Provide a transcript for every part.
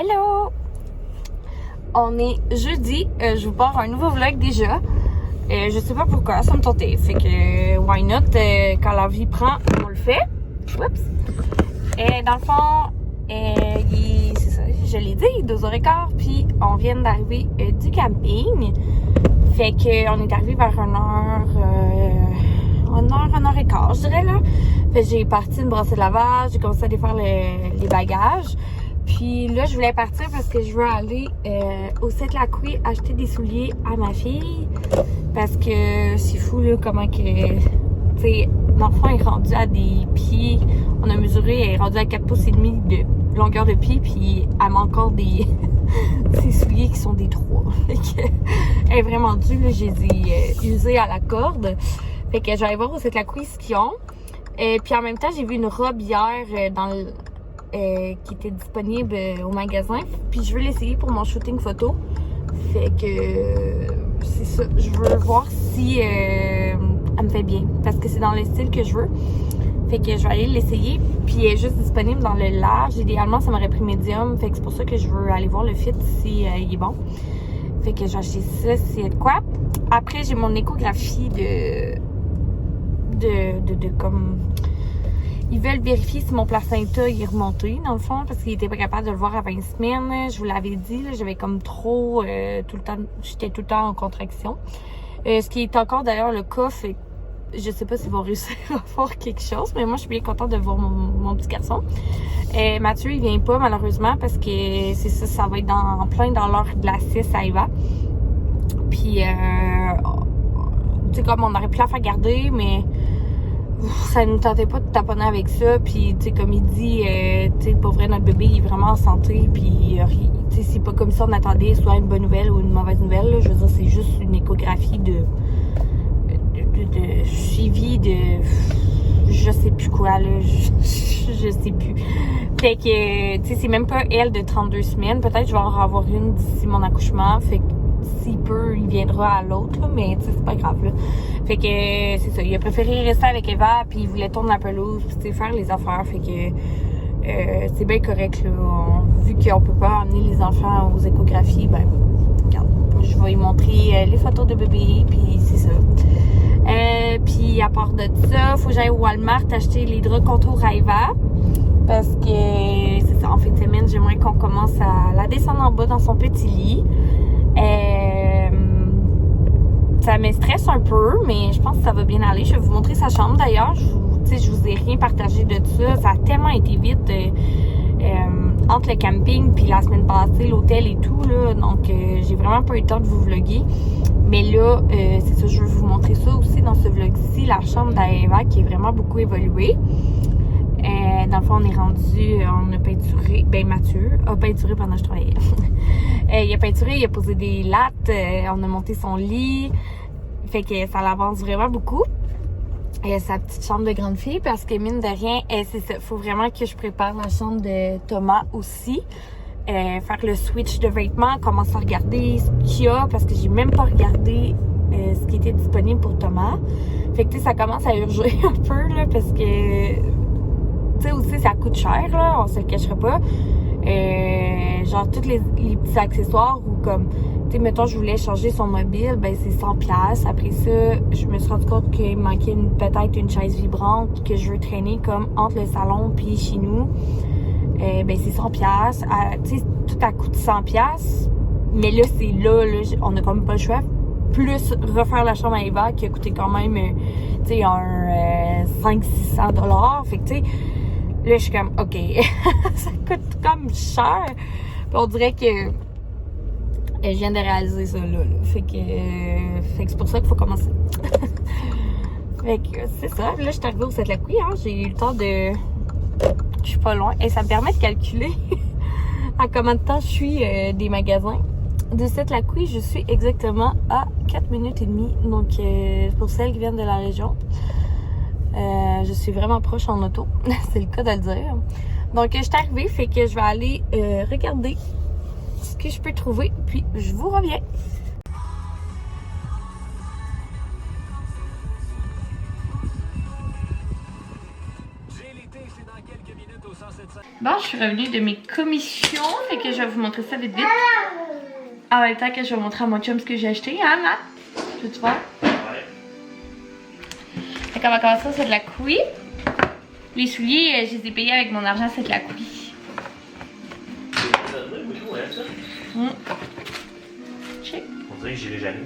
Hello! On est jeudi, je vous pars un nouveau vlog déjà. Je sais pas pourquoi, ça me tentait. Fait que, why not? Quand la vie prend, on le fait. Oups! Et dans le fond, c'est ça, je l'ai dit, 2h15, puis on vient d'arriver du camping. Fait que on est arrivé vers 1h15, je dirais là. Fait que j'ai parti une brassée de lavage, j'ai commencé à défaire les bagages. Puis là, je voulais partir parce que je veux aller au Set-Lacouille acheter des souliers à ma fille. Parce que c'est fou là, comment que, tu sais, l'enfant est rendu à des pieds. On a mesuré, elle est rendue à 4 pouces et demi de longueur de pied. Puis elle a encore des ces souliers qui sont des 3. Fait que elle est vraiment due, là, je les ai usés à la corde. Fait que j'allais voir au Set-Lacouille ce qu'ils ont. Puis en même temps, j'ai vu une robe hier qui était disponible au magasin. Puis je veux l'essayer pour mon shooting photo. Fait que c'est ça. Je veux voir si elle me fait bien. Parce que c'est dans le style que je veux. Fait que je vais aller l'essayer. Puis elle est juste disponible dans le large. Idéalement, ça m'aurait pris médium. Fait que c'est pour ça que je veux aller voir le fit si il est bon. Fait que j'ai acheté ça, c'est de quoi. Après, j'ai mon échographie de comme... Ils veulent vérifier si mon placenta est remonté, dans le fond, parce qu'ils étaient pas capables de le voir à 20 semaines. Je vous l'avais dit, j'avais comme trop, tout le temps, j'étais tout le temps en contraction. Ce qui est encore d'ailleurs le cas, fait je sais pas s'ils vont réussir à faire quelque chose, mais moi, je suis bien contente de voir mon petit garçon. Mathieu, il vient pas, malheureusement, parce que c'est ça va être en plein dans l'heure de la 6 à Eva. Puis, tu sais, comme on aurait pu la faire garder, mais ça nous tentait pas de taponner avec ça. Puis, tu sais, comme il dit, tu sais, pour vrai, notre bébé, il est vraiment en santé. Puis, tu sais, c'est pas comme ça on attendait soit une bonne nouvelle ou une mauvaise nouvelle. Là. Je veux dire, c'est juste une échographie de suivi de... Je sais plus quoi, là. Je sais plus. Fait que, tu sais, c'est même pas elle de 32 semaines. Peut-être que je vais en avoir une d'ici mon accouchement. Fait que, s'il peut, il viendra à l'autre, là, mais tu sais, c'est pas grave, là. Fait que, c'est ça. Il a préféré rester avec Eva, puis il voulait tourner la pelouse, puis tu sais, faire les affaires. Fait que, c'est bien correct, là. Vu qu'on peut pas amener les enfants aux échographies, ben, regarde, je vais lui montrer les photos de bébé, puis c'est ça. Puis à part de ça, faut que j'aille au Walmart acheter les draps contour à Eva. Parce que c'est ça, en fin de semaine, j'aimerais qu'on commence à la descendre en bas dans son petit lit. Ça me stresse un peu, mais je pense que ça va bien aller. Je vais vous montrer sa chambre d'ailleurs. Je vous ai rien partagé de ça. Ça a tellement été vite entre le camping puis la semaine passée, l'hôtel et tout. Là, donc, j'ai vraiment pas eu le temps de vous vlogger. Mais là, c'est ça, je veux vous montrer ça aussi dans ce vlog-ci, la chambre d'Eva qui est vraiment beaucoup évoluée. Dans le fond, on est rendu, on a peinturé, ben Mathieu a peinturé pendant que je travaillais. Il a peinturé, il a posé des lattes, on a monté son lit. Fait que ça l'avance vraiment beaucoup. Sa petite chambre de grande fille parce que mine de rien, c'est ça, faut vraiment que je prépare la chambre de Thomas aussi. Faire le switch de vêtements, commencer à regarder ce qu'il y a parce que j'ai même pas regardé ce qui était disponible pour Thomas. Fait que tu sais, ça commence à urger un peu là parce que tu sais aussi ça coûte cher là, on se le cachera pas. Genre tous les petits accessoires ou comme tu sais mettons je voulais changer son mobile, ben c'est 100$. Après ça, je me suis rendu compte qu'il me manquait peut-être une chaise vibrante que je veux traîner comme entre le salon puis chez nous. Ben c'est 100$. Tu sais, tout a coûté 100$. Mais là, c'est là, on a quand même pas le choix. Plus refaire la chambre à Eva qui a coûté quand même, tu sais, un 500-600$. Fait que, tu sais, là, je suis comme, OK, ça coûte comme cher. Puis on dirait que je viens de réaliser ça, là. Fait que c'est pour ça qu'il faut commencer. Fait que c'est ça. Là, je suis arrivée au Set-Lacouille, hein. J'ai eu le temps de... Je suis pas loin. Et ça me permet de calculer à combien de temps je suis des magasins. De Set-Lacouille, je suis exactement à 4 minutes et demie. Donc, pour celles qui viennent de la région, je suis vraiment proche en auto. C'est le cas de le dire. Donc, je suis arrivée, fait que je vais aller regarder ce que je peux trouver. Puis, je vous reviens. J'ai l'été, c'est dans quelques minutes au 107.5. Bon, je suis revenue de mes commissions, fait que je vais vous montrer ça vite vite. En même temps que je vais montrer à mon chum ce que j'ai acheté, hein, Matt? Veux-tu voir? Ouais. Fait qu'on va commencer, c'est de la couille. Les souliers, je les ai payés avec mon argent, c'est de la couille. Check. On dirait que j'y vais jamais.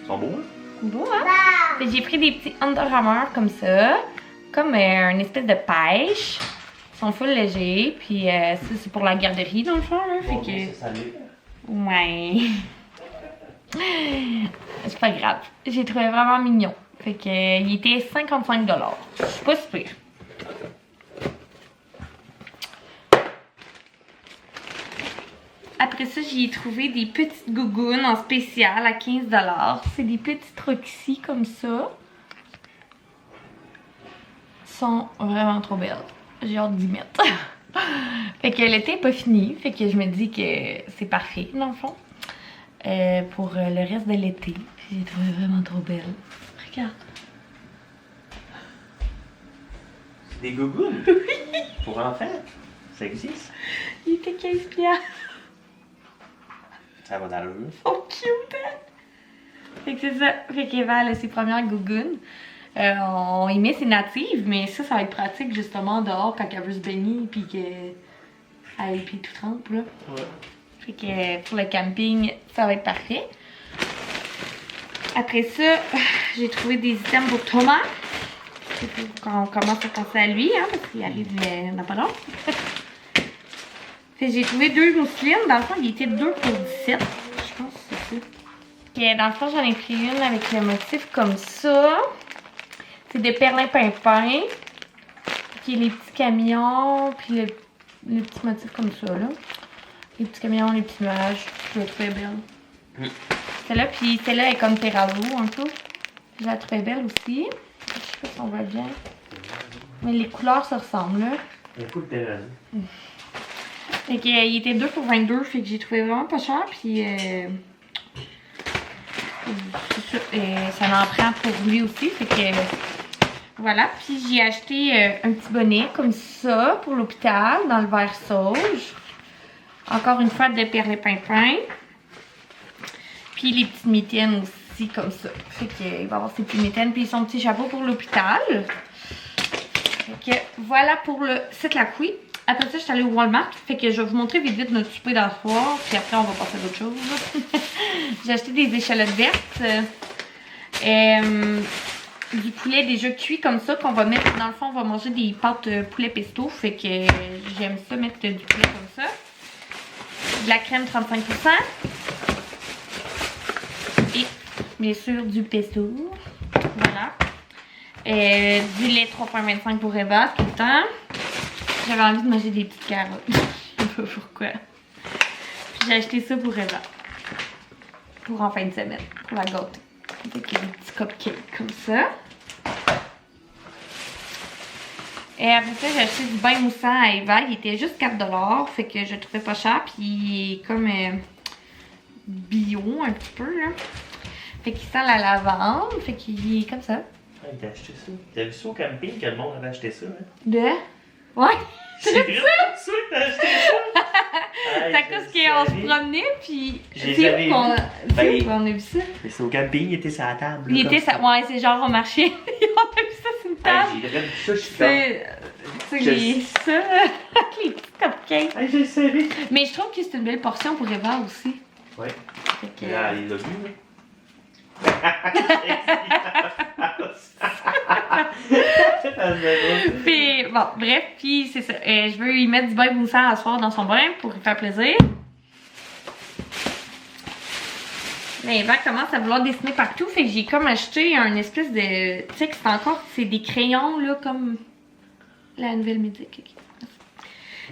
Ils sont beaux, hein? Beau, hein? Fait que j'ai pris des petits Under Armour comme ça. Comme une espèce de pêche. Ils sont full légers. Puis ça, c'est pour la garderie, dans le fond. Hein, fait que... ça l'est. Ouais. C'est pas grave. J'ai trouvé vraiment mignon. Fait que il était 55 $. C'est pas super. Après ça, j'ai trouvé des petites gougounes en spécial à 15 $. C'est des petites Roxy comme ça. Sont vraiment trop belles. J'ai hâte d'y mettre. Fait que l'été n'est pas fini. Fait que je me dis que c'est parfait, dans le fond. Pour le reste de l'été. J'ai trouvé vraiment trop belle. Regarde. Des gougounes? Pour enfants? Ça existe? Il était 15 $. Ça va dans le Oh, cute, hein? Fait que c'est ça. Fait qu'Eva, elle a ses premières gougounes. On y met ses natives, mais ça va être pratique justement dehors quand elle veut se baigner puis qu'elle a les pieds tout trempes, là. Ouais. Fait que pour le camping, ça va être parfait. Après ça, j'ai trouvé des items pour Thomas. Quand on commence à penser à lui, hein, parce qu'il arrive dans pas longtemps. Fait que j'ai trouvé 2 mousselines. Dans le fond, il était 2 pour 17. Je pense que c'est ça. Et dans le fond, j'en ai pris une avec le motif comme ça. C'est de perlimpinpin. Puis les petits camions. Puis les petits motifs comme ça, là. Les petits camions, les petits nuages. Je la trouvais belle. Celle-là, puis celle-là est comme terrazzo un peu. Je la trouvais belle aussi. Je sais pas si on voit bien. Mais les couleurs se ressemblent, là. Un coup de terrain. Fait que, il était 2 pour 22, fait que j'ai trouvé vraiment pas cher, puis c'est ça, ça m'en prend pour lui aussi, fait que voilà. Puis j'ai acheté un petit bonnet comme ça pour l'hôpital, dans le vert sauge. Encore une fois de perlimpinpin. Puis les petites mitaines aussi comme ça. Fait qu'il va avoir ses petites mitaines, puis son petit chapeau pour l'hôpital. Fait que voilà pour le site La Couille. Après ça, je suis allée au Walmart. Fait que je vais vous montrer vite vite notre souper d'asseoir. Puis après, on va passer à d'autres choses. J'ai acheté des échalotes vertes. Du poulet déjà cuit comme ça qu'on va mettre. Dans le fond, on va manger des pâtes poulet pesto. Fait que j'aime ça mettre du poulet comme ça. De la crème 35%. Et bien sûr du pesto. Voilà. Du lait 3,25 pour Eva tout le temps. J'avais envie de manger des petites carottes. Je sais pas pourquoi. Puis j'ai acheté ça pour Eva. Pour en fin de semaine. Pour la gâter. Avec des petits cupcakes comme ça. Et après ça, j'ai acheté du bain moussant à Eva. Il était juste 4 $. Fait que je le trouvais pas cher. Puis il est comme bio un petit peu, là. Fait qu'il sent la lavande. Fait qu'il est comme ça. Ah, il t'a acheté ça. T'as vu ça au camping que le monde avait acheté ça, hein? De? Ouais. C'est vrai ça que t'as acheté ça? C'est à cause qu'on se promenait, puis J'ai c'est jamais où qu'on vu. on a vu ça? Mais c'est au camping, il était sur la table. Il était ça, ouais, c'est genre au marché. On a vu ça sur une table. J'ai vraiment vu ça, je suis comme... C'est ça, les petits cupcakes. Hey, je le savais. Mais je trouve que c'est une belle portion pour Eva aussi. Ouais. Fait que, Là, il l'a vu, là. Puis, bon, bref, puis c'est ça. Je veux y mettre du bain moussant à soir dans son bain pour lui faire plaisir. Mais Eva commence à vouloir dessiner partout, fait que j'ai comme acheté un espèce de... Tu sais que c'est des crayons, là, comme la nouvelle médic.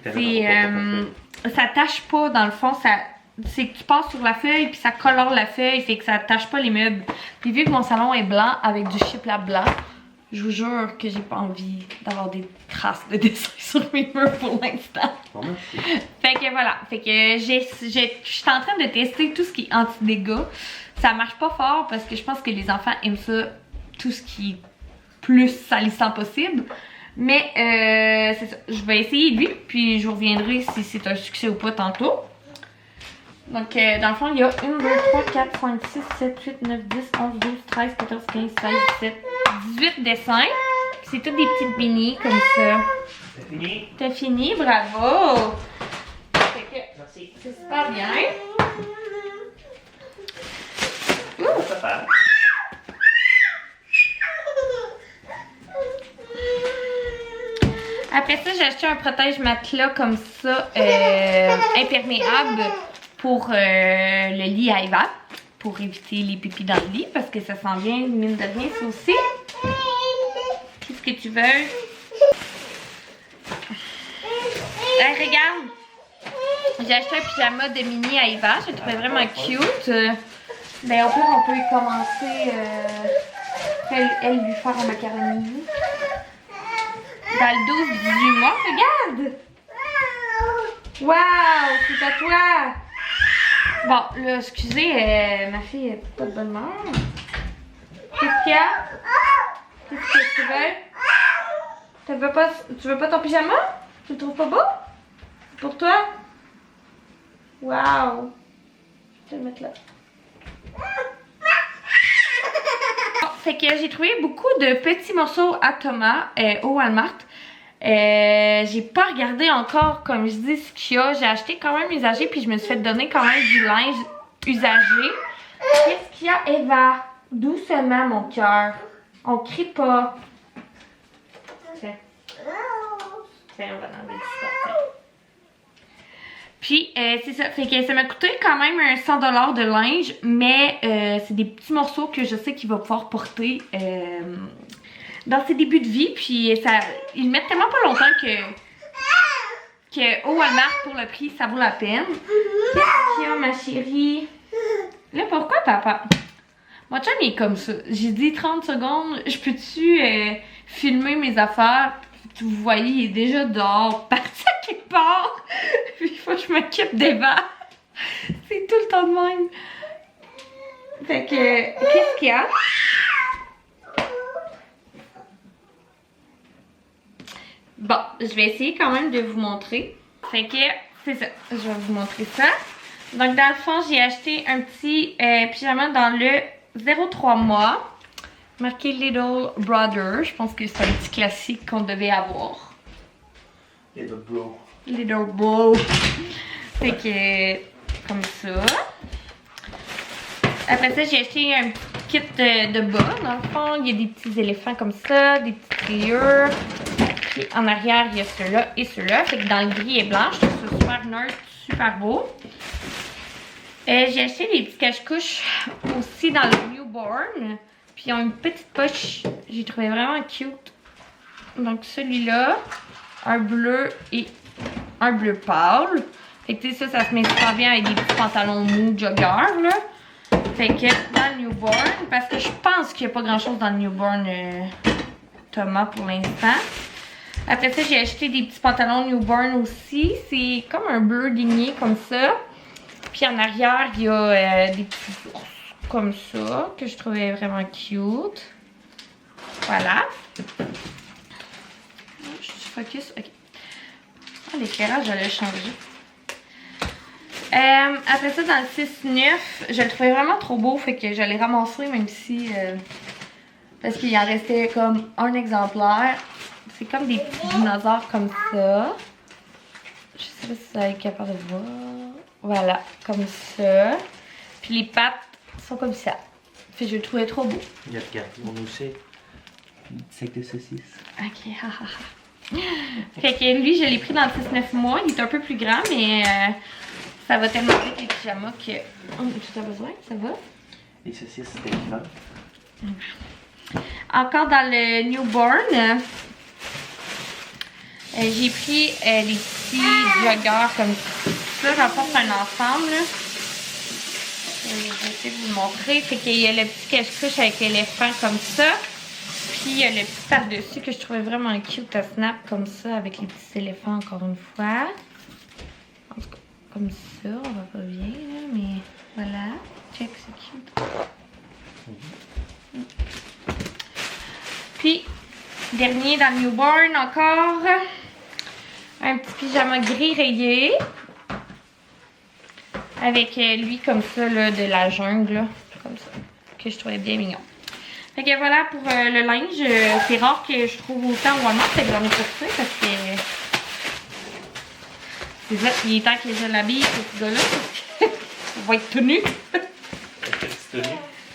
C'est... ça tâche pas, dans le fond, ça... C'est que tu passes sur la feuille, puis ça colore la feuille, fait que ça tâche pas les meubles. Puis vu que mon salon est blanc, avec du chipla blanc, je vous jure que j'ai pas envie d'avoir des traces de dessin sur mes murs pour l'instant. Fait que voilà, fait que je suis en train de tester tout ce qui est anti-dégâts. Ça marche pas fort parce que je pense que les enfants aiment ça, tout ce qui est plus salissant possible. Mais c'est ça. Je vais essayer lui, puis je vous reviendrai si c'est un succès ou pas tantôt. Donc, dans le fond, il y a 1, 2, 3, 4, 5, 6, 7, 8, 9, 10, 11, 12, 13, 14, 15, 16, 17, 18 dessins. C'est toutes des petites bénis comme ça. C'est fini. T'as fini, bravo! Merci. C'est super bien. On peut faire. Après ça, j'ai acheté un protège-matelas comme ça, imperméable pour le lit à Eva, pour éviter les pipis dans le lit, parce que ça sent bien, mine de rien, ça aussi. Qu'est-ce que tu veux? Hey, regarde! J'ai acheté un pyjama de mini à Eva, je le trouvais vraiment cute. Ben, au pire, on peut y commencer, elle lui faire un macaroni. Dans le 12-18 mois, regarde! Waouh, c'est à toi! Bon, là, excusez, ma fille est pas de bonne humeur. Qu'est-ce qu'il y a? Qu'est-ce que tu veux? Tu veux pas ton pyjama? Tu le trouves pas beau? Pour toi? Waouh! Je vais te le mettre là. Fait que j'ai trouvé beaucoup de petits morceaux à Thomas au Walmart. J'ai pas regardé encore, comme je dis, ce qu'il y a. J'ai acheté quand même usagé, puis je me suis fait donner quand même du linge usagé. Qu'est-ce qu'il y a, Eva? Doucement, mon cœur. On crie pas. Tiens. Tiens, on va enlever du sport. Puis, c'est ça. Fait que ça m'a coûté quand même un 100$ de linge, mais c'est des petits morceaux que je sais qu'il va pouvoir porter dans ses débuts de vie. Puis, ils le mettent tellement pas longtemps que au Walmart, pour le prix, ça vaut la peine. Qu'est-ce qu'il y a, ma chérie? Là, pourquoi, papa? Mon chum, il est comme ça. J'ai dit 30 secondes, je peux-tu filmer mes affaires? Vous voyez, il est déjà dehors, parti à quelque part. Puis il faut que je m'occupe d'Eva. C'est tout le temps de même. Fait que, qu'est-ce qu'il y a? Bon, je vais essayer quand même de vous montrer. Fait que, c'est ça. Je vais vous montrer ça. Donc, dans le fond, j'ai acheté un petit pyjama dans le 0,3 mois. Marqué Little Brother. Je pense que c'est un petit classique qu'on devait avoir. Little bro. Little bro. Fait que, comme ça. Après ça, j'ai acheté un petit kit de bas. Dans le fond, il y a des petits éléphants comme ça, des petites rayures. Puis en arrière, il y a ceux-là et ceux-là. Fait que dans le gris et blanc, je trouve ça super nerd, super beau. J'ai acheté des petits cache-couches aussi dans le newborn. Puis ils ont une petite poche, j'ai trouvé vraiment cute. Donc celui-là, un bleu et un bleu pâle. Fait que tu sais, ça se met super bien avec des petits pantalons mous jogger là. Fait que dans le newborn, parce que je pense qu'il n'y a pas grand chose dans le newborn Thomas pour l'instant. Après ça, j'ai acheté des petits pantalons newborn aussi. C'est comme un bleu ligné comme ça. Puis en arrière, il y a des petits ours comme ça, que je trouvais vraiment cute. Voilà. Je suis focus. Ok. Oh, l'éclairage, je l'ai changé. Après ça, dans le 6-9, je le trouvais vraiment trop beau, fait que je l'ai ramassé, même si... parce qu'il en restait comme un exemplaire. C'est comme des petits dinosaures comme ça. Je sais pas si vous allez être capable de voir. Voilà, comme ça. Puis les pattes sont comme ça. Fait que je le trouvais trop beau. Regarde, on a aussi une sac de saucisses. Ok, hahaha. Fait que lui, je l'ai pris dans le 6-9 mois. Il est un peu plus grand, mais ça va tellement avec les pyjamas que... Oh, tu as besoin? Ça va? Les saucisses, c'était fun. Encore dans le newborn, j'ai pris des petits joggers comme ça. J'en pense un ensemble. Je vais essayer de vous le montrer. Fait qu'il y a le petit cache-couche avec l'éléphant comme ça. Puis il y a le petit par-dessus que je trouvais vraiment cute à snap comme ça avec les petits éléphants encore une fois. En tout cas, comme ça, on va pas bien là, mais voilà. Check, c'est cute. Puis dernier dans le newborn encore. Un petit pyjama gris rayé. Avec lui comme ça, là, de la jungle, là, comme ça. Que je trouvais bien mignon. Fait que voilà pour le linge. C'est rare que je trouve autant au Walmart que dans mes courses parce que... C'est ça, il est temps que je l'habille, ce petit gars-là, parce qu'il va être tout nu.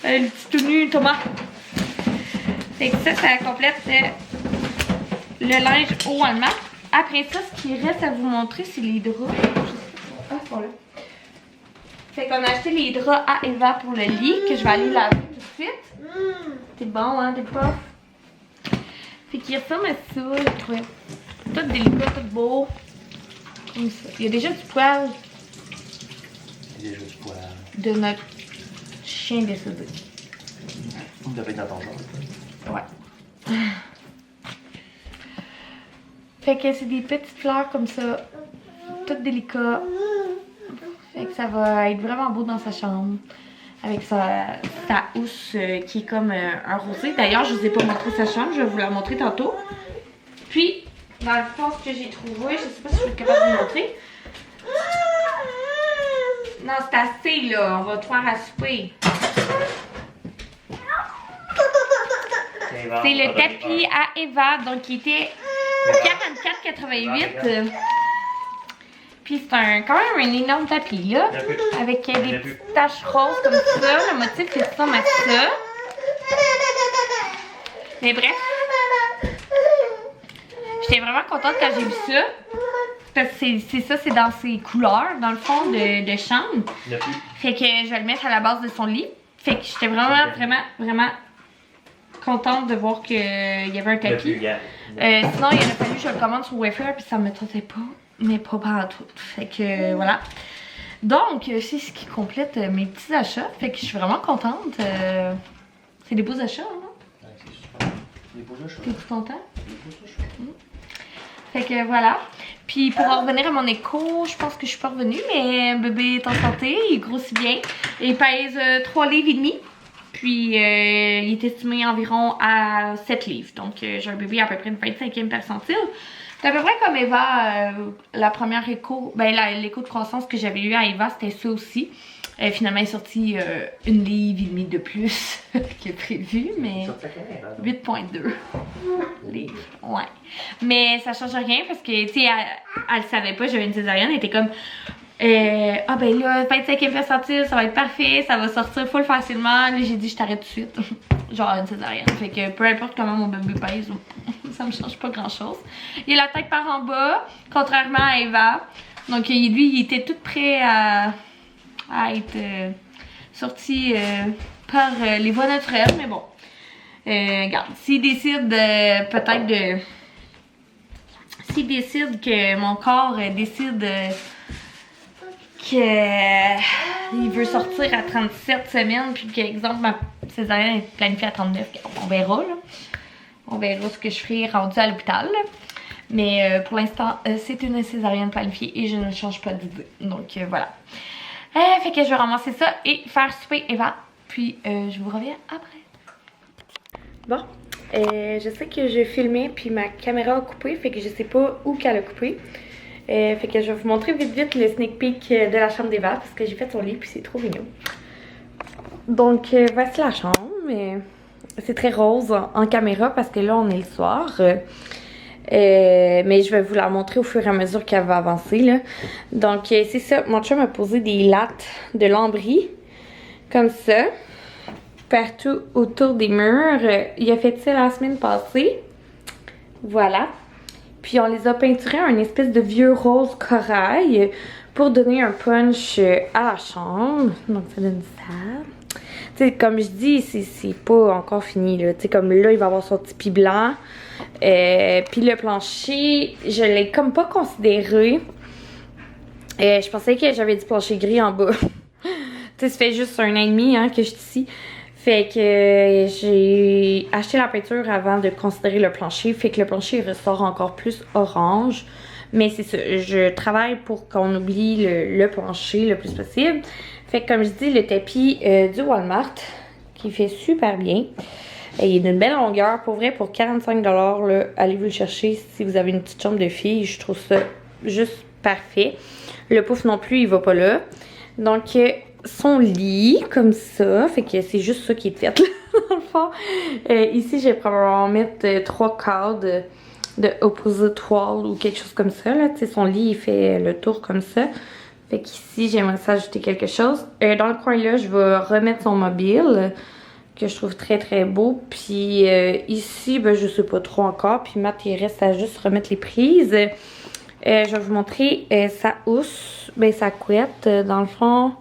Le petit tout nu, Thomas. Fait que ça complète le linge au Walmart. Après ça, ce qui reste à vous montrer, c'est les draps. Ah, ils sont là. Fait qu'on a acheté les draps à Eva pour le lit, que je vais aller laver tout de suite. C'est bon, hein, des puffs. Fait qu'il ressemble à ça, je trouvais. Tout délicat, tout beau. Comme ça. Il y a déjà du poil. Il y a déjà du poil. De notre chien décédé. Il doit être dans ton genre. Ouais. Fait que c'est des petites fleurs comme ça. Toutes délicates. Fait que ça va être vraiment beau dans sa chambre. Avec sa housse qui est comme un rosé. D'ailleurs, je vous ai pas montré sa chambre. Je vais vous la montrer tantôt. Puis, dans le fond, ce que j'ai trouvé, je sais pas si je suis capable de vous montrer. Non, c'est assez là. On va te faire à souper. C'est le tapis à Eva. Donc, qui était 44,88. Puis c'est quand même un énorme tapis là, avec des petites taches roses comme ça. Le motif c'est ça, mais ça. Mais bref, j'étais vraiment contente quand j'ai vu ça. Parce que c'est ça, c'est dans ses couleurs, dans le fond de chambre. Fait que je vais le mettre à la base de son lit. Fait que j'étais vraiment contente de voir qu'il y avait un tapis. Sinon, il aurait fallu que je le commande sur Wayfair, puis ça me tentait pas. Mais pas partout. Fait que voilà. Donc, c'est ce qui complète mes petits achats. Fait que je suis vraiment contente. C'est des beaux achats, hein? Ouais, c'est super. Des beaux achats. T'es-tu content? Des beaux achats. Fait que voilà. Puis pour en revenir à mon écho, je pense que je suis pas revenue, mais bébé est en santé, il grossit bien. Il pèse 3 livres et demi. Puis il est estimé environ à 7 livres. Donc j'ai un bébé à peu près une 25e percentile. C'est à peu près comme Eva, la première écho, ben l'écho de croissance que j'avais eu à Eva, c'était ça aussi. Finalement, il est sorti 1 livre et demi de plus que prévu, mais 8,2 livres, ouais. Mais ça change rien parce que, tu sais, elle le savait pas, j'avais une césarienne, elle était comme, ah ben là, 25e percentile, ça va être parfait, ça va sortir full facilement. Là, j'ai dit, je t'arrête tout de suite. Genre une césarienne. Fait que peu importe comment mon bébé pèse, ça me change pas grand chose. Il a la tête par en bas, contrairement à Eva. Donc lui, il était tout prêt à être sorti par les voies naturelles. Mais bon, regarde, s'il décide peut-être de... S'il décide que mon corps décide qu'il veut sortir à 37 semaines, puis qu'exemple, ma césarienne est planifiée à 39, on verra, là. On verra ce que je ferai rendu à l'hôpital. Mais pour l'instant, c'est une césarienne planifiée et je ne change pas d'idée. Donc voilà. Fait que je vais ramasser ça et faire souper Eva. Puis je vous reviens après. Bon, je sais que je filmais puis ma caméra a coupé. Fait que je sais pas où qu'elle a coupé. Fait que je vais vous montrer vite le sneak peek de la chambre d'Eva parce que j'ai fait son lit puis c'est trop mignon. Donc voici la chambre. C'est très rose en caméra parce que là on est le soir. Mais je vais vous la montrer au fur et à mesure qu'elle va avancer là. Donc c'est ça, mon chum a posé des lattes de lambris comme ça partout autour des murs. Il a fait ça la semaine passée. Voilà. Puis on les a peinturés en une espèce de vieux rose corail pour donner un punch à la chambre. Donc ça donne ça. Tu sais, comme je dis, c'est pas encore fini là. Tu sais, comme là, il va avoir son tipi blanc. Puis le plancher, je l'ai comme pas considéré. Je pensais que j'avais du plancher gris en bas. Tu sais, ça fait juste 1 an et demi hein, que je suis ici. Fait que j'ai acheté la peinture avant de considérer le plancher. Fait que le plancher ressort encore plus orange. Mais c'est ça, je travaille pour qu'on oublie le plancher le plus possible. Fait que comme je dis, le tapis du Walmart, qui fait super bien. Et il est d'une belle longueur. Pour vrai, pour 45$, là, allez vous le chercher si vous avez une petite chambre de fille. Je trouve ça juste parfait. Le pouf non plus, il va pas là. Donc, son lit, comme ça. Fait que c'est juste ça qui est fait, là, dans le fond. Ici, je vais probablement mettre 3 cadres de opposite wall ou quelque chose comme ça, là. Tu sais, son lit, il fait le tour comme ça. Fait qu'ici, j'aimerais ça ajouter quelque chose. Dans le coin là, je vais remettre son mobile, que je trouve très très beau. Puis ici, ben, je sais pas trop encore. Puis Matt, il reste à juste remettre les prises. Je vais vous montrer sa housse, ben sa couette. Dans le fond,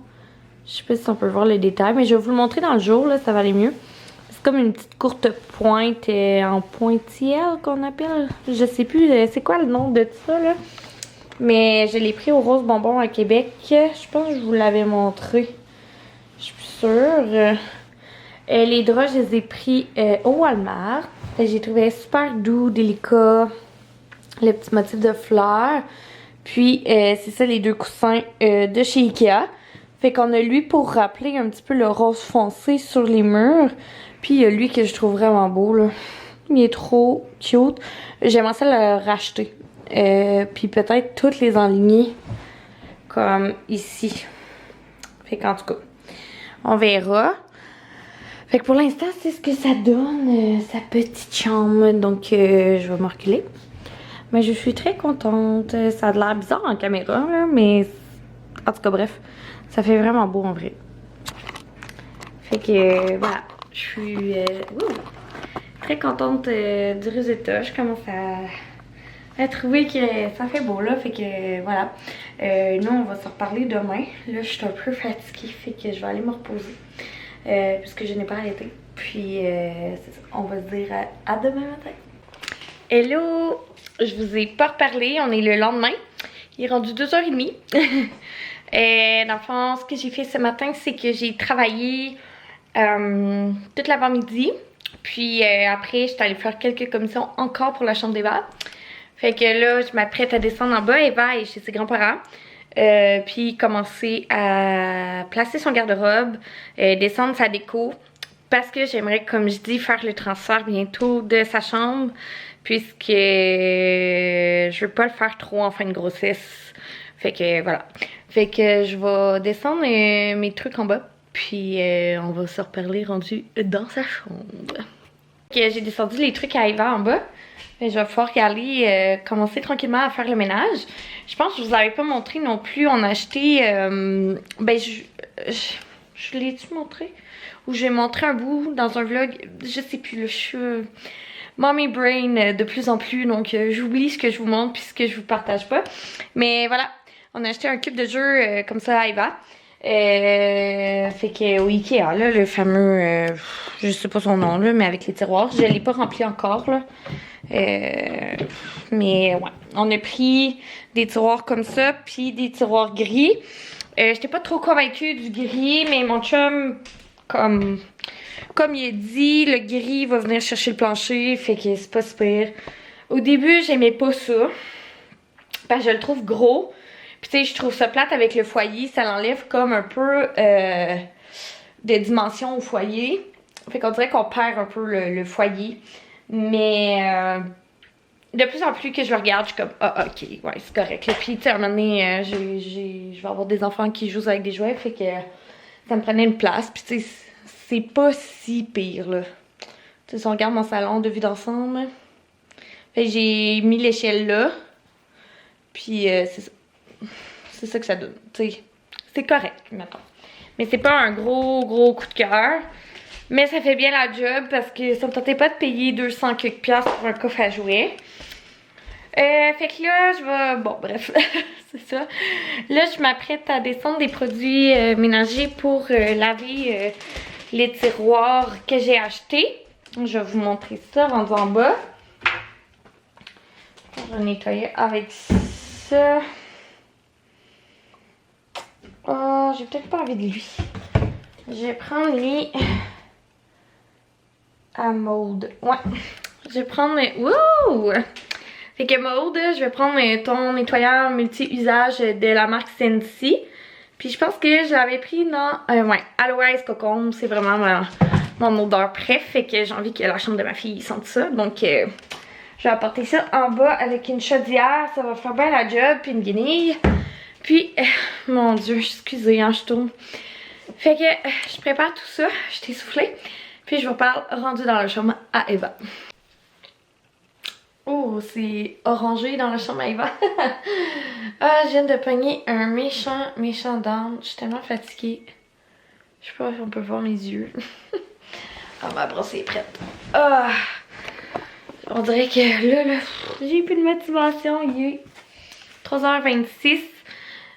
je sais pas si on peut voir les détails, mais je vais vous le montrer dans le jour, là, ça va aller mieux. C'est comme une petite courte pointe en pointillelle qu'on appelle. Je sais plus, c'est quoi le nom de ça, là? Mais je l'ai pris au Rose Bonbon à Québec. Je pense que je vous l'avais montré. Je suis sûre. Les draps, je les ai pris au Walmart. J'ai trouvé super doux, délicat. Le petit motif de fleurs. Puis, c'est ça, les 2 coussins de chez Ikea. Fait qu'on a lui pour rappeler un petit peu le rose foncé sur les murs. Puis, il y a lui que je trouve vraiment beau, là. Il est trop cute. J'aimerais ça le racheter. Puis peut-être toutes les enligner comme ici. Fait qu'en tout cas, on verra. Fait que pour l'instant, c'est ce que ça donne, sa petite chambre. Donc, je vais me reculer. Mais je suis très contente. Ça a l'air bizarre en caméra, là, mais en tout cas, bref, ça fait vraiment beau en vrai. Fait que, voilà, je suis très contente du résultat. Je commence à trouver que ça fait beau là, fait que voilà. Nous on va se reparler demain. Là je suis un peu fatiguée, fait que je vais aller me reposer. Puisque je n'ai pas arrêté. Puis c'est ça, on va se dire à demain matin. Hello! Je vous ai pas reparlé, on est le lendemain. Il est rendu 2h30. Dans le fond, ce que j'ai fait ce matin, c'est que j'ai travaillé toute l'avant-midi. Puis après, je suis allée faire quelques commissions encore pour la chambre d'Eva. Fait que là, je m'apprête à descendre en bas. Eva est chez ses grands-parents. Puis commencer à placer son garde-robe, descendre sa déco. Parce que j'aimerais, comme je dis, faire le transfert bientôt de sa chambre. Puisque je veux pas le faire trop en fin de grossesse. Fait que voilà. Fait que je vais descendre mes trucs en bas. Puis on va se reparler rendu dans sa chambre. J'ai descendu les trucs à Eva en bas. Je vais pouvoir y aller commencer tranquillement à faire le ménage. Je pense que je vous avais pas montré non plus. On a acheté... ben, je l'ai-tu montré? Ou j'ai montré un bout dans un vlog. Je sais plus, là, je suis... Mommy brain de plus en plus. Donc, j'oublie ce que je vous montre puis ce que je vous partage pas. Mais voilà, on a acheté un cube de jeu comme ça à Eva. Fait que au Ikea, là, le fameux... je sais pas son nom, là, mais avec les tiroirs. Je l'ai pas rempli encore, là. Mais ouais, on a pris des tiroirs comme ça, puis des tiroirs gris. J'étais pas trop convaincue du gris, mais mon chum, comme il a dit, le gris va venir chercher le plancher, fait que c'est pas super. Au début, j'aimais pas ça, parce que je le trouve gros. Puis tu sais, je trouve ça plate avec le foyer, ça l'enlève comme un peu de dimension au foyer. Fait qu'on dirait qu'on perd un peu le foyer. Mais de plus en plus que je le regarde, je suis comme ah ok, ouais, c'est correct. Puis tu sais, à un moment donné, je vais avoir des enfants qui jouent avec des jouets, fait que ça me prenait une place. Puis tu sais, c'est pas si pire là. Tu sais, si on regarde mon salon de vue d'ensemble, fait que j'ai mis l'échelle là. Puis c'est ça. C'est ça que ça donne. Tu sais, c'est correct, mettons. Mais c'est pas un gros coup de cœur. Mais ça fait bien la job parce que ça me tentait pas de payer 200 quelques piastres pour un coffre à jouets. Fait que là, je vais... Bon, bref, c'est ça. Là, je m'apprête à descendre des produits ménagers pour laver les tiroirs que j'ai achetés. Je vais vous montrer ça rendu en bas. Je vais nettoyer avec ça. Oh, j'ai peut-être pas envie de lui. Je vais prendre lui à Maude. Ouais. Je vais prendre... Wouh! Fait que Maude, je vais prendre ton nettoyeur multi-usage de la marque Scentsy. Puis je pense que je l'avais pris dans... ouais, Aloe Ice Cocombe. C'est vraiment mon odeur préf, fait que j'ai envie que la chambre de ma fille sente ça. Donc, je vais apporter ça en bas avec une chaudière. Ça va faire bien la job, puis une guenille. Puis, mon Dieu, excusez, hein, je tourne. Fait que je prépare tout ça, je t'ai soufflé. Puis je vous parle rendu dans la chambre à Eva. Oh, c'est orangé dans la chambre à Eva. Ah, je viens de pogner un méchant down. Je suis tellement fatiguée. Je sais pas si on peut voir mes yeux. Ah, ma brosse est prête. Ah, on dirait que là, j'ai plus de motivation. Il est 3h26.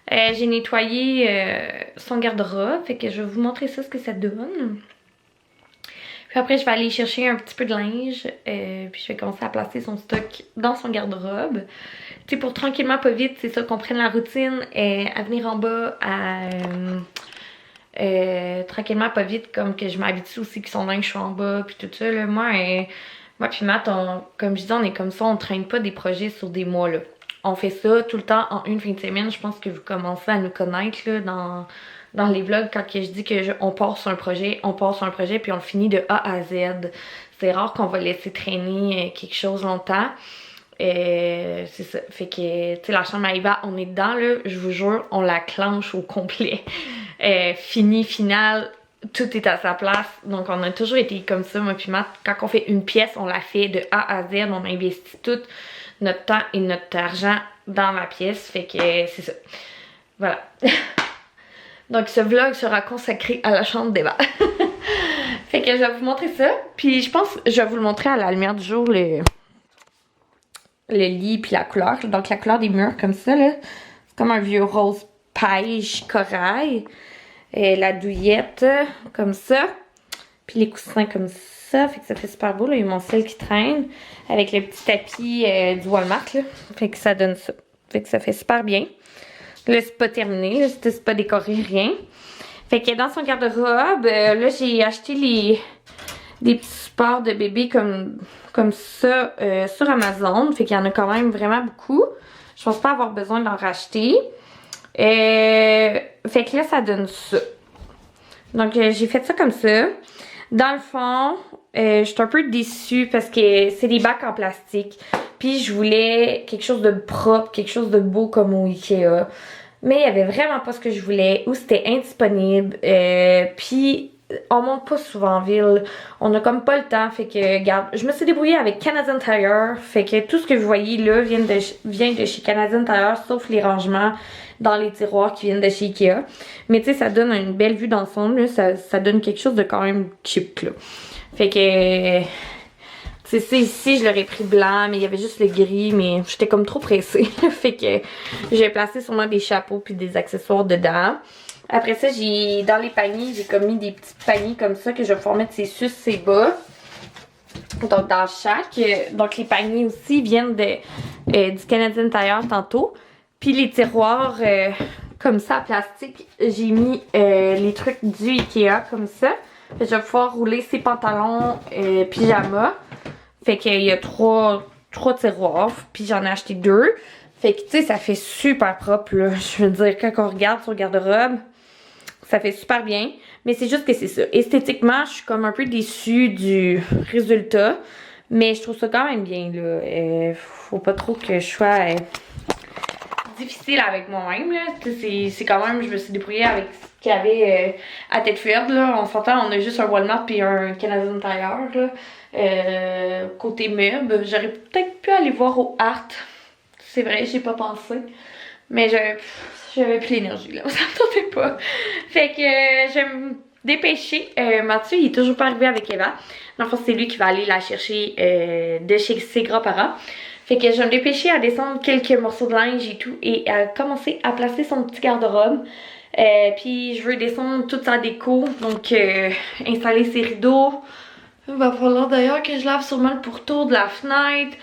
J'ai nettoyé son garde-robe. Fait que je vais vous montrer ça, ce que ça donne. Puis après, je vais aller chercher un petit peu de linge. Puis je vais commencer à placer son stock dans son garde-robe. Tu sais, pour tranquillement, pas vite, c'est ça, qu'on prenne la routine. À venir en bas, tranquillement, pas vite, comme que je m'habitue aussi que son linge soit en bas. Puis tout ça, là. Moi puis Matt, comme je disais, on est comme ça. On traîne pas des projets sur des mois, là. On fait ça tout le temps en une fin de semaine. Je pense que vous commencez à nous connaître, là, dans les vlogs, quand je dis on part sur un projet, puis on le finit de A à Z. C'est rare qu'on va laisser traîner quelque chose longtemps. C'est ça. Fait que, tu sais, la chambre à Eva, on est dedans, là. Je vous jure, on la clenche au complet. Fini, final, tout est à sa place. Donc, on a toujours été comme ça, moi puis Matt. Quand on fait une pièce, on la fait de A à Z. On investit tout notre temps et notre argent dans la pièce. Fait que, c'est ça. Voilà. Donc ce vlog sera consacré à la chambre d'Eva. Fait que je vais vous montrer ça. Puis je pense que je vais vous le montrer à la lumière du jour, le lit puis la couleur. Donc la couleur des murs comme ça, là. C'est comme un vieux rose beige corail. Et la douillette comme ça. Puis les coussins comme ça. Fait que ça fait super beau, là. Il y a mon sel qui traîne. Avec le petit tapis du Walmart, là. Fait que ça donne ça. Fait que ça fait super bien. Là, c'est pas terminé, là, c'est pas décoré, rien. Fait que dans son garde-robe, là, j'ai acheté des petits supports de bébé comme ça sur Amazon. Fait qu'il y en a quand même vraiment beaucoup. Je pense pas avoir besoin d'en racheter. Fait que là, ça donne ça. Donc, j'ai fait ça comme ça. Dans le fond, je suis un peu déçue parce que c'est des bacs en plastique. Puis je voulais quelque chose de propre, quelque chose de beau comme au Ikea. Mais il y avait vraiment pas ce que je voulais, ou c'était indisponible. Puis on monte pas souvent en ville. On a comme pas le temps. Fait que, regarde, je me suis débrouillée avec Canadian Tire. Fait que tout ce que vous voyez là vient de chez Canadian Tire, sauf les rangements dans les tiroirs qui viennent de chez Ikea. Mais tu sais, ça donne une belle vue d'ensemble. Ça donne quelque chose de quand même cheap, là. Fait que... Tu sais, ici, je l'aurais pris blanc, mais il y avait juste le gris, mais j'étais comme trop pressée. Fait que j'ai placé sûrement des chapeaux puis des accessoires dedans. Après ça, dans les paniers, j'ai comme mis des petits paniers comme ça que je vais pouvoir mettre ses sus, ses bas. Donc, dans chaque. Donc, les paniers aussi viennent du Canadian Tire tantôt. Puis les tiroirs, comme ça, en plastique, j'ai mis les trucs du Ikea comme ça. Je vais pouvoir rouler ses pantalons pyjama. Fait qu'il y a trois tiroirs, puis j'en ai acheté 2. Fait que, tu sais, ça fait super propre, là. Je veux dire, quand on regarde sur le garde-robe, ça fait super bien. Mais c'est juste que c'est ça. Esthétiquement, je suis comme un peu déçue du résultat. Mais je trouve ça quand même bien, là. Faut pas trop que je sois difficile avec moi-même, là. C'est quand même, je me suis débrouillée avec ce qu'il y avait à Thetford, là. On s'entend, on a juste un Walmart puis un Canadian Tire, là. Côté meubles, j'aurais peut-être pu aller voir au Art. C'est vrai, j'ai pas pensé. Mais j'avais plus l'énergie, là. Ça me tentait pas. Fait que je vais me dépêcher. Mathieu, il est toujours pas arrivé avec Eva. Dans le fond, c'est lui qui va aller la chercher de chez ses grands-parents. Fait que je vais me dépêcher à descendre quelques morceaux de linge et tout. Et à commencer à placer son petit garde-robe. Puis je veux descendre toute sa déco. Donc, installer ses rideaux. Il va falloir d'ailleurs que je lave sûrement le pourtour de la fenêtre.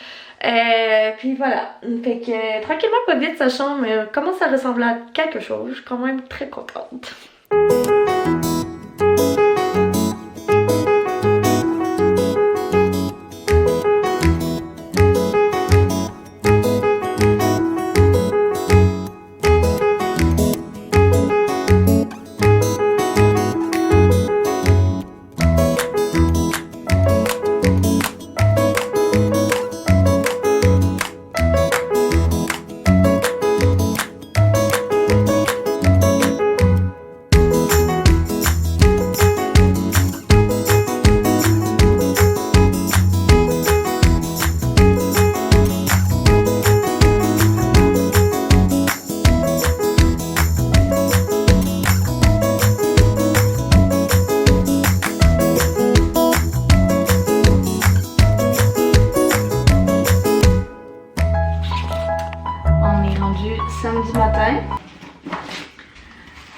Puis voilà. Fait que tranquillement, pas vite, sa chambre commence à ressembler à quelque chose. Je suis quand même très contente.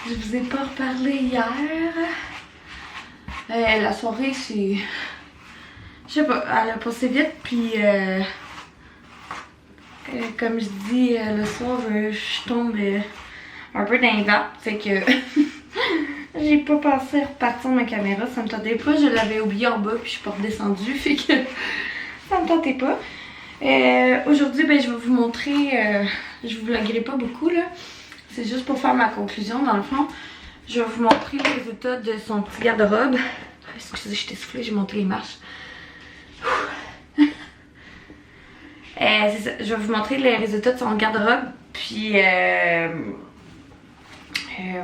Je vous ai pas reparlé hier. La soirée, c'est... Je sais pas, elle a passé vite, puis... comme je dis, le soir, je tombe un peu dans les vapes, fait que... j'ai pas pensé à repartir ma caméra, ça me tentait pas. Je l'avais oublié en bas, puis je suis pas redescendue, fait que... ça me tentait pas. Aujourd'hui, ben, je vais vous montrer... je vous vloguerai pas beaucoup, là. C'est juste pour faire ma conclusion, dans le fond. Je vais vous montrer les résultats de son petit garde-robe. Excusez, je t'ai soufflé, j'ai monté les marches. C'est ça, je vais vous montrer les résultats de son garde-robe. Puis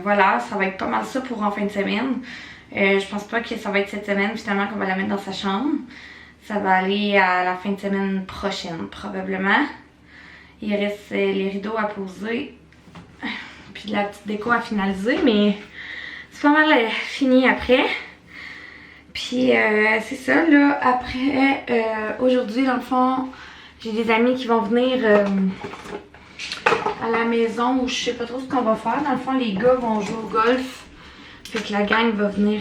voilà, ça va être pas mal ça pour en fin de semaine. Je pense pas que ça va être cette semaine finalement qu'on va la mettre dans sa chambre. Ça va aller à la fin de semaine prochaine probablement. Il reste les rideaux à poser. Puis la petite déco à finaliser, mais c'est pas mal fini après. Puis c'est ça là, après aujourd'hui dans le fond, j'ai des amis qui vont venir à la maison où je sais pas trop ce qu'on va faire. Dans le fond, les gars vont jouer au golf. Fait que la gang va venir,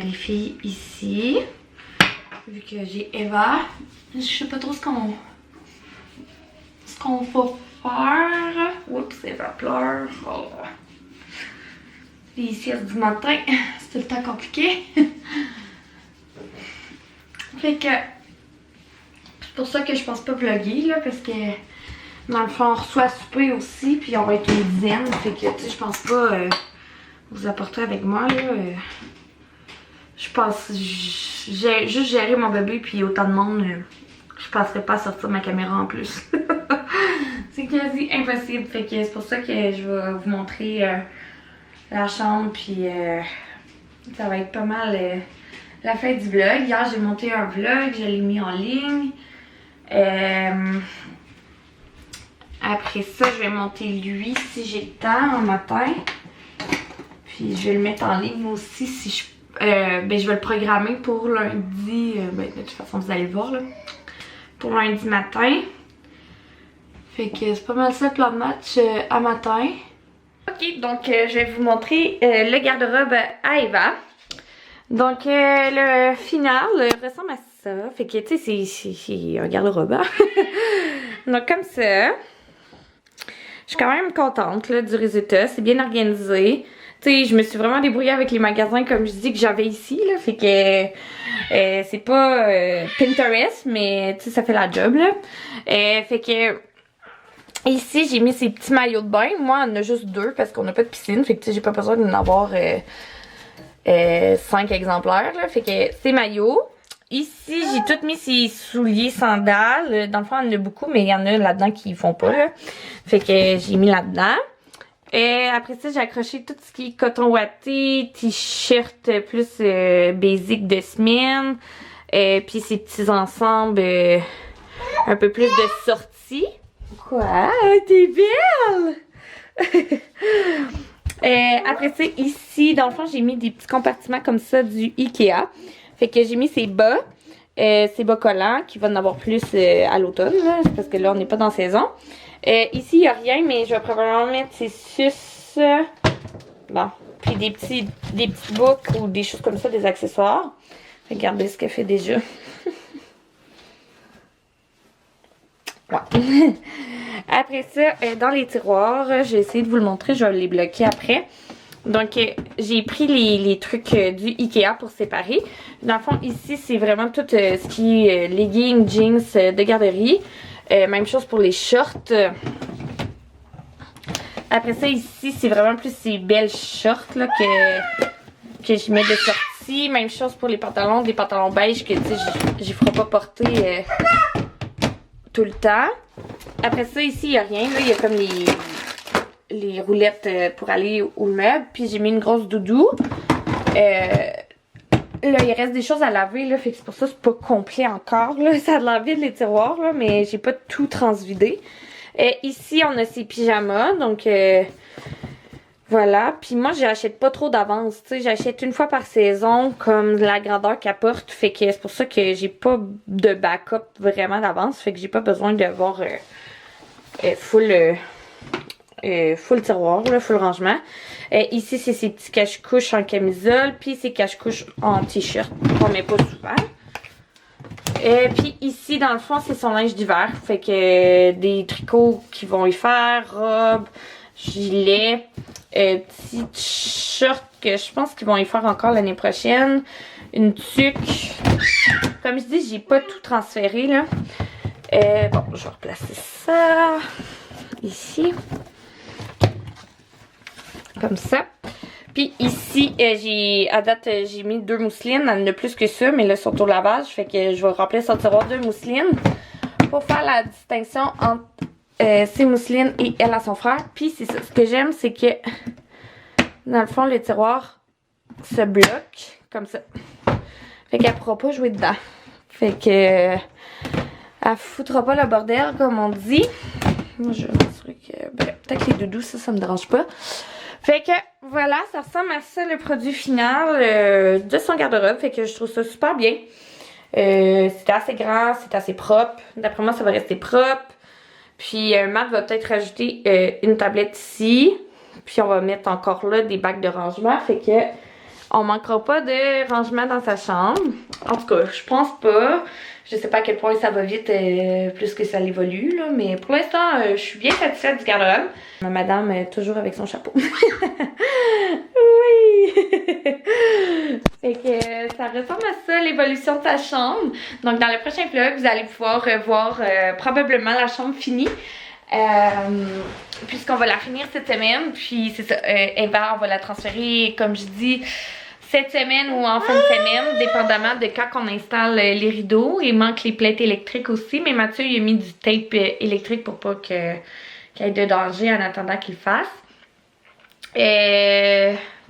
les filles ici. Vu que j'ai Eva. Je sais pas trop ce qu'on va faire. Oups, Eva pleure. Oh. Les siestes du matin, c'est tout le temps compliqué. Fait que c'est pour ça que je pense pas vlogger là, parce que dans le fond on reçoit à souper aussi, puis on va être une dizaine. Fait que tu sais, je pense pas vous apporter avec moi là. Je pense j'ai juste géré mon bébé puis autant de monde. Je penserais pas à sortir ma caméra en plus. C'est quasi impossible. Fait que c'est pour ça que je vais vous montrer la chambre. Puis ça va être pas mal la fin du vlog. Hier j'ai monté un vlog, je l'ai mis en ligne. Après ça, je vais monter lui si j'ai le temps en matin. Puis je vais le mettre en ligne aussi si je... ben, je vais le programmer pour lundi. Ben, de toute façon, vous allez le voir là. Pour lundi matin. Fait que c'est pas mal ça le plan de match à matin. Ok, donc je vais vous montrer le garde-robe à Eva. Donc le final ressemble à ça. Fait que tu sais, c'est un garde-robe. Hein? Donc comme ça. Je suis quand même contente là, du résultat. C'est bien organisé. Tu sais, je me suis vraiment débrouillée avec les magasins comme je dis que j'avais ici. Là, fait que c'est pas Pinterest, mais tu sais, ça fait la job. Là. Fait que ici, j'ai mis ces petits maillots de bain. Moi, on en a juste 2 parce qu'on n'a pas de piscine. Fait que tu sais, j'ai pas besoin d'en avoir 5 exemplaires. Là. Fait que ces maillots. Ici, j'ai tout mis ces souliers sandales. Dans le fond, il y en a beaucoup, mais il y en a là-dedans qui font pas. Là. Fait que j'ai mis là-dedans. Et après ça, j'ai accroché tout ce qui est coton ouaté, t-shirt plus basic de semaine. Puis ces petits ensembles un peu plus de sortie. Quoi? T'es belle! Après ça, ici, dans le fond, j'ai mis des petits compartiments comme ça du Ikea. Fait que j'ai mis ces bas collants, qui vont en avoir plus à l'automne, parce que là, on n'est pas dans saison. Ici, il n'y a rien, mais je vais probablement mettre ces suces. Bon, puis des petits boucles ou des choses comme ça, des accessoires. Regardez ce qu'elle fait déjà. Ouais. Après ça, dans les tiroirs, j'ai essayé de vous le montrer, je vais les bloquer après. Donc, j'ai pris les trucs du Ikea pour séparer. Dans le fond, ici, c'est vraiment tout ce qui est leggings, jeans de garderie. Même chose pour les shorts. Après ça, ici, c'est vraiment plus ces belles shorts là, que je mets de sortie. Même chose pour les pantalons, des pantalons beige que, tu sais, je ne ferai pas porter tout le temps. Après ça, ici, il n'y a rien. Là, il y a comme les roulettes pour aller au meuble. Puis j'ai mis une grosse doudou. Là, il reste des choses à laver, là, fait que c'est pour ça que c'est pas complet encore, là. Ça a de l'air vide les tiroirs, là, mais j'ai pas tout transvidé. Ici, on a ces pyjamas, donc voilà. Puis moi, j'achète pas trop d'avance, tu sais, j'achète une fois par saison, comme la grandeur qu'elle porte, fait que c'est pour ça que j'ai pas de backup vraiment d'avance, fait que j'ai pas besoin de voir full full tiroir, là, full rangement. Ici, c'est ses petits cache-couches en camisole, puis ses cache-couches en t-shirt qu'on met pas souvent. Puis ici, dans le fond, c'est son linge d'hiver. Fait que des tricots qui vont y faire, robes, gilets, petits t-shirts que je pense qu'ils vont y faire encore l'année prochaine. Une tuque. Comme je dis, j'ai pas tout transféré, là. Bon, je vais replacer ça ici. Comme ça. Puis ici, à date, j'ai mis 2 mousselines. Il y en a plus que ça, mais là, ils sont au lavage. Fait que je vais remplir son tiroir de mousselines pour faire la distinction entre ses mousselines et elle à son frère. Puis c'est ça. Ce que j'aime, c'est que dans le fond, le tiroir se bloque comme ça. Fait qu'elle pourra pas jouer dedans. Fait que elle foutra pas le bordel, comme on dit. Moi, je vais m'assurer que... Ben, peut-être les doudous, ça me dérange pas. Fait que, voilà, ça ressemble à ça, le produit final de son garde-robe. Fait que je trouve ça super bien. C'est assez grand, c'est assez propre. D'après moi, ça va rester propre. Puis, Matt va peut-être rajouter une tablette ici. Puis, on va mettre encore là des bacs de rangement. Fait que... on manquera pas de rangement dans sa chambre. En tout cas, je pense pas. Je sais pas à quel point ça va vite plus que ça l'évolue, là. Mais pour l'instant, je suis bien satisfaite du garde-robe. Ma madame est toujours avec son chapeau. Oui! Fait que ça ressemble à ça, l'évolution de sa chambre. Donc, dans le prochain vlog, vous allez pouvoir voir probablement la chambre finie. Puisqu'on va la finir cette semaine. Puis, c'est ça. Eva, on va la transférer, comme je dis, cette semaine ou en fin de semaine, dépendamment de quand on installe les rideaux. Il manque les plaies électriques aussi, mais Mathieu il a mis du tape électrique pour pas qu'il y ait de danger en attendant qu'il fasse.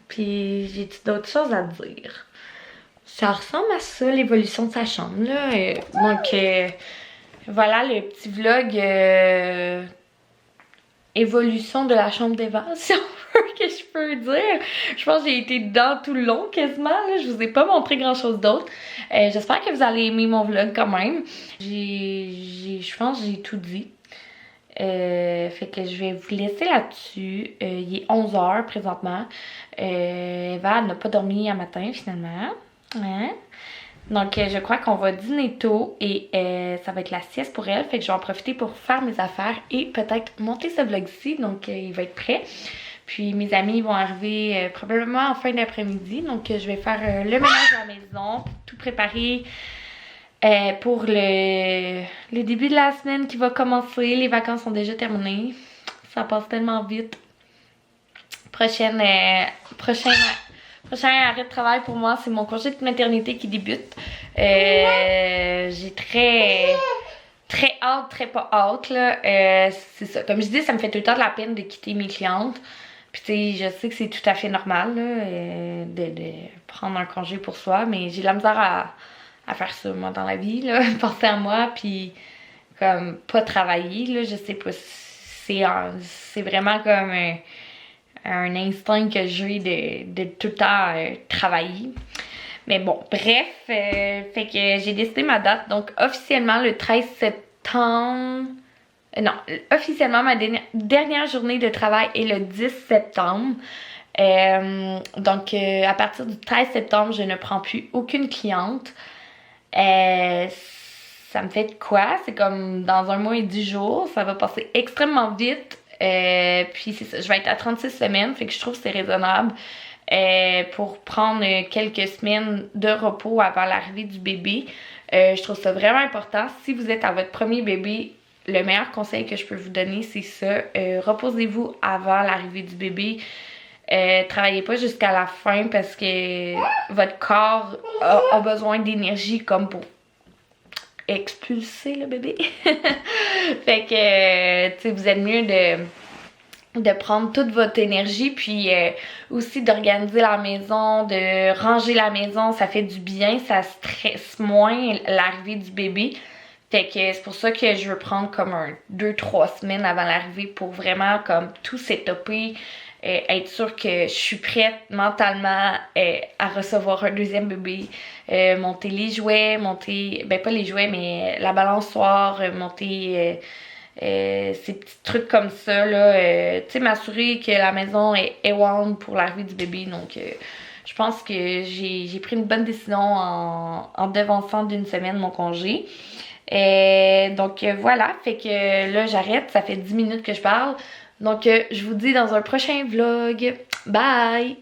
Puis j'ai d'autres choses à dire. Ça ressemble à ça, l'évolution de sa chambre, là. Donc voilà le petit vlog évolution de la chambre d'Eva, si on veut que je peux dire. Je pense que j'ai été dedans tout le long quasiment, là. Je vous ai pas montré grand chose d'autre. J'espère que vous allez aimer mon vlog quand même. Je pense que j'ai tout dit. Fait que je vais vous laisser là-dessus. Il est 11h présentement. Eva n'a pas dormi à matin finalement. Hein? Donc, je crois qu'on va dîner tôt et ça va être la sieste pour elle. Fait que je vais en profiter pour faire mes affaires et peut-être monter ce vlog-ci. Donc, il va être prêt. Puis, mes amis vont arriver probablement en fin d'après-midi. Donc, je vais faire le ménage à la maison, tout préparer pour le début de la semaine qui va commencer. Les vacances sont déjà terminées. Ça passe tellement vite. Prochain arrêt de travail pour moi, c'est mon congé de maternité qui débute. J'ai très hâte, très pas hâte, là. C'est ça. Comme je dis, ça me fait tout le temps de la peine de quitter mes clientes. Puis tu sais, je sais que c'est tout à fait normal, là, de prendre un congé pour soi, mais j'ai de la misère à faire ça, moi, dans la vie, là. Penser à moi, puis comme pas travailler, là. Je sais pas, c'est vraiment comme un instinct que j'ai de tout le temps travailler. Mais bon, bref, fait que j'ai décidé ma date. Donc, officiellement, le 13 septembre... non, officiellement, ma dernière journée de travail est le 10 septembre. Donc, à partir du 13 septembre, je ne prends plus aucune cliente. Ça me fait de quoi? C'est comme dans 1 mois et 10 jours. Ça va passer extrêmement vite. Puis c'est ça, je vais être à 36 semaines, fait que je trouve que c'est raisonnable pour prendre quelques semaines de repos avant l'arrivée du bébé. Je trouve ça vraiment important. Si vous êtes à votre premier bébé, le meilleur conseil que je peux vous donner, c'est ça. Reposez-vous avant l'arrivée du bébé. Travaillez pas jusqu'à la fin parce que votre corps a besoin d'énergie comme pour expulser le bébé. Fait que, tu sais, vous êtes mieux de prendre toute votre énergie, puis aussi d'organiser la maison, de ranger la maison, ça fait du bien, ça stresse moins l'arrivée du bébé. Fait que c'est pour ça que je veux prendre comme 2-3 semaines avant l'arrivée pour vraiment comme tout setuper, être sûre que je suis prête mentalement à recevoir un deuxième bébé, monter les jouets, ben pas les jouets mais la balançoire, monter ces petits trucs comme ça, là. Tu sais, m'assurer que la maison est A1 pour l'arrivée du bébé. Donc, je pense que j'ai pris une bonne décision en devançant d'une semaine mon congé. Donc, voilà. Fait que là, j'arrête. Ça fait 10 minutes que je parle. Donc, je vous dis dans un prochain vlog. Bye!